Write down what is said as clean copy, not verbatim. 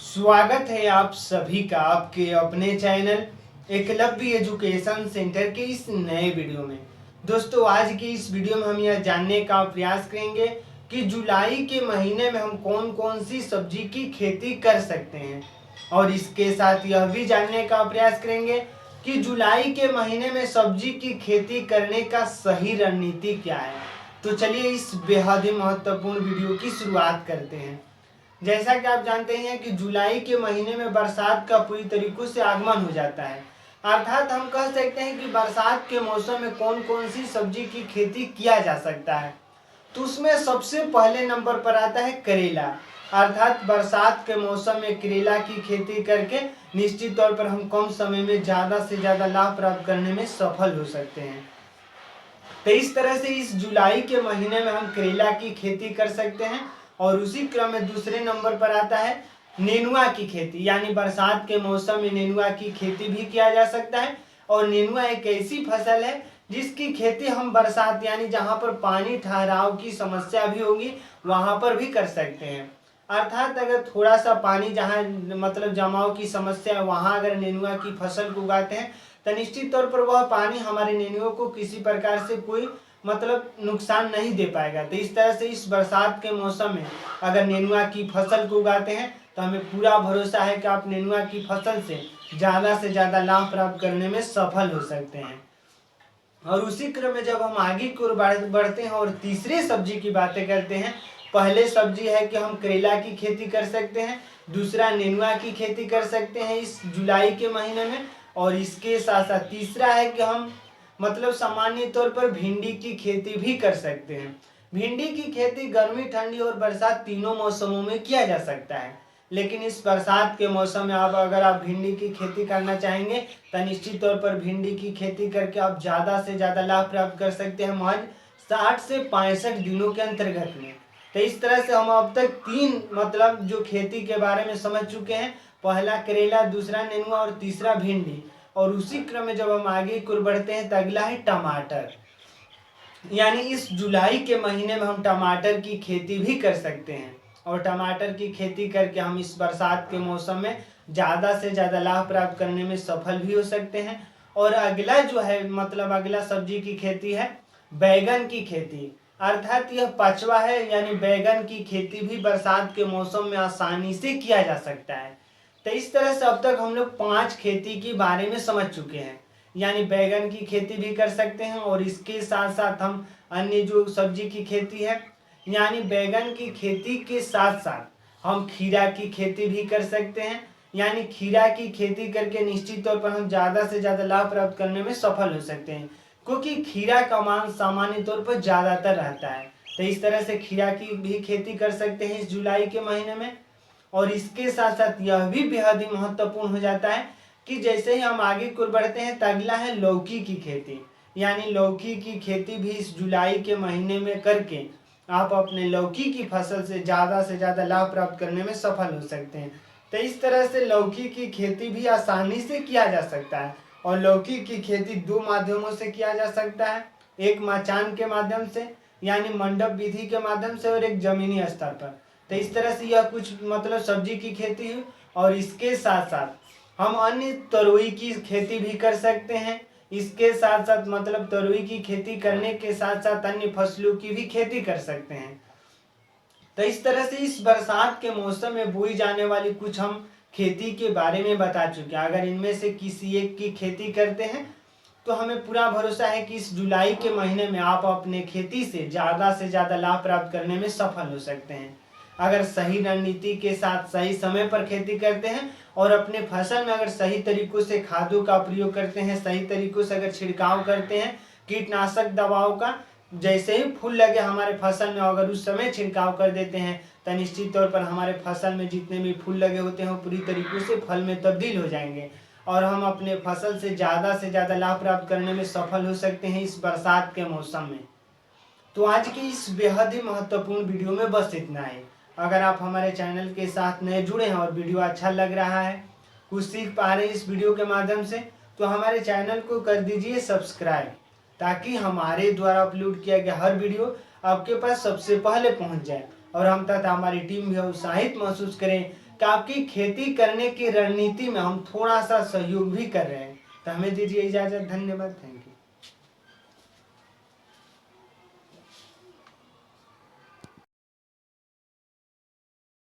स्वागत है आप सभी का आपके अपने चैनल एकलव्य एजुकेशन सेंटर के इस नए वीडियो में। दोस्तों, आज की इस वीडियो में हम यह जानने का प्रयास करेंगे कि जुलाई के महीने में हम कौन कौन सी सब्जी की खेती कर सकते हैं, और इसके साथ यह भी जानने का प्रयास करेंगे कि जुलाई के महीने में सब्जी की खेती करने का सही रणनीति क्या है। तो चलिए इस बेहद ही महत्वपूर्ण वीडियो की शुरुआत करते हैं। जैसा कि आप जानते हैं कि जुलाई के महीने में बरसात का पूरी तरीकों से आगमन हो जाता है, अर्थात हम कह सकते हैं कि बरसात के मौसम में कौन कौन सी सब्जी की खेती किया जा सकता है। तो उसमें सबसे पहले नंबर पर आता है करेला, अर्थात बरसात के मौसम में करेला की खेती करके निश्चित तौर पर हम कम समय में ज़्यादा से ज़्यादा लाभ प्राप्त करने में सफल हो सकते हैं। तो इस तरह से इस जुलाई के महीने में हम करेला की खेती कर सकते हैं। और उसी क्रम में दूसरे नंबर पर आता है नेनुआ की खेती, यानी बरसात के मौसम में नेनुआ की खेती भी किया जा सकता है। और नेनुआ एक ऐसी फसल है जिसकी खेती हम बरसात यानी जहाँ पर पानी ठहराव की समस्या भी होगी वहाँ पर भी कर सकते हैं। अर्थात अगर थोड़ा सा पानी जहाँ मतलब जमाव की समस्या है वहाँ अगर नेनुआ की फसल को उगाते हैं तो निश्चित तौर पर वह पानी हमारे नेनुआ को किसी प्रकार से कोई मतलब नुकसान नहीं दे पाएगा। तो इस तरह से इस बरसात के मौसम में अगर नेनुआ की फसल को उगाते हैं तो हमें पूरा भरोसा है कि आप नेनुआ की फसल से ज़्यादा लाभ प्राप्त करने में सफल हो सकते हैं। और उसी क्रम में जब हम आगे की ओर बढ़ते हैं और तीसरे सब्जी की बातें करते हैं, पहले सब्जी है कि हम करेला की खेती कर सकते हैं, दूसरा नेनुआ की खेती कर सकते हैं इस जुलाई के महीने में, और इसके साथ साथ तीसरा है कि हम मतलब सामान्य तौर पर भिंडी की खेती भी कर सकते हैं। भिंडी की खेती गर्मी, ठंडी और बरसात तीनों मौसमों में किया जा सकता है, लेकिन इस बरसात के मौसम में आप अगर आप भिंडी की खेती करना चाहेंगे तो निश्चित तौर पर भिंडी की खेती करके आप ज़्यादा से ज़्यादा लाभ प्राप्त कर सकते हैं महज 60 से 65 दिनों के अंतर्गत में। तो इस तरह से हम अब तक तीन मतलब जो खेती के बारे में समझ चुके हैं, पहला करेला, दूसरा नेनुआ और तीसरा भिंडी। और उसी क्रम में जब हम आगे की ओर बढ़ते हैं तो अगला है टमाटर, यानी इस जुलाई के महीने में हम टमाटर की खेती भी कर सकते हैं। और टमाटर की खेती करके हम इस बरसात के मौसम में ज़्यादा से ज़्यादा लाभ प्राप्त करने में सफल भी हो सकते हैं। और अगला जो है मतलब अगला सब्जी की खेती है बैगन की खेती, अर्थात यह पांचवा है, यानी बैगन की खेती भी बरसात के मौसम में आसानी से किया जा सकता है। तो इस तरह से अब तक हम लोग 5 खेती के बारे में समझ चुके हैं, यानी बैगन की खेती भी कर सकते हैं और इसके साथ साथ हम अन्य जो सब्जी की खेती है, यानी बैगन की खेती के साथ साथ हम खीरा की खेती भी कर सकते हैं। यानी खीरा की खेती करके निश्चित तौर पर हम ज़्यादा से ज़्यादा लाभ प्राप्त करने में सफल हो सकते हैं, क्योंकि खीरा का मान सामान्य तौर पर ज़्यादातर रहता है। तो इस तरह से खीरा की भी खेती कर सकते हैं इस जुलाई के महीने में। और इसके साथ साथ यह भी बेहद ही महत्वपूर्ण हो जाता है कि जैसे ही हम आगे की ओर बढ़ते हैं तो अगला है लौकी की खेती, यानी लौकी की खेती भी इस जुलाई के महीने में करके आप अपने लौकी की फसल से ज़्यादा लाभ प्राप्त करने में सफल हो सकते हैं। तो इस तरह से लौकी की खेती भी आसानी से किया जा सकता है। और लौकी की खेती दो माध्यमों से किया जा सकता है, एक मचान के माध्यम से यानी मंडप विधि के माध्यम से, और एक जमीनी स्तर पर। तो इस तरह से यह कुछ मतलब सब्जी की खेती है। और इसके साथ साथ हम अन्य तरोई की खेती भी कर सकते हैं। इसके साथ साथ मतलब तरोई की खेती करने के साथ साथ अन्य फसलों की भी खेती कर सकते हैं। तो इस तरह से इस बरसात के मौसम में बोई जाने वाली कुछ हम खेती के बारे में बता चुके हैं। अगर इनमें से किसी एक की खेती करते हैं तो हमें पूरा भरोसा है कि इस जुलाई के महीने में आप अपने खेती से ज़्यादा लाभ प्राप्त करने में सफल हो सकते हैं। अगर सही रणनीति के साथ सही समय पर खेती करते हैं और अपने फसल में अगर सही तरीकों से खादों का प्रयोग करते हैं, सही तरीकों से अगर छिड़काव करते हैं कीटनाशक दवाओं का, जैसे ही फूल लगे हमारे फसल में अगर उस समय छिड़काव कर देते हैं तो निश्चित तौर पर हमारे फसल में जितने भी फूल लगे होते हैं वो पूरी तरीकों से फल में तब्दील हो जाएंगे और हम अपने फसल से ज़्यादा लाभ प्राप्त करने में सफल हो सकते हैं इस बरसात के मौसम में। तो आज की इस बेहद ही महत्वपूर्ण वीडियो में बस इतना ही। अगर आप हमारे चैनल के साथ नए जुड़े हैं और वीडियो अच्छा लग रहा है, कुछ सीख पा रहे हैं इस वीडियो के माध्यम से, तो हमारे चैनल को कर दीजिए सब्सक्राइब, ताकि हमारे द्वारा अपलोड किया गया हर वीडियो आपके पास सबसे पहले पहुंच जाए और हम तथा हमारी टीम भी उत्साहित महसूस करें कि आपकी खेती करने की रणनीति में हम थोड़ा सा सहयोग भी कर रहे हैं। तो हमें दीजिए इजाज़त। धन्यवाद। Thank you.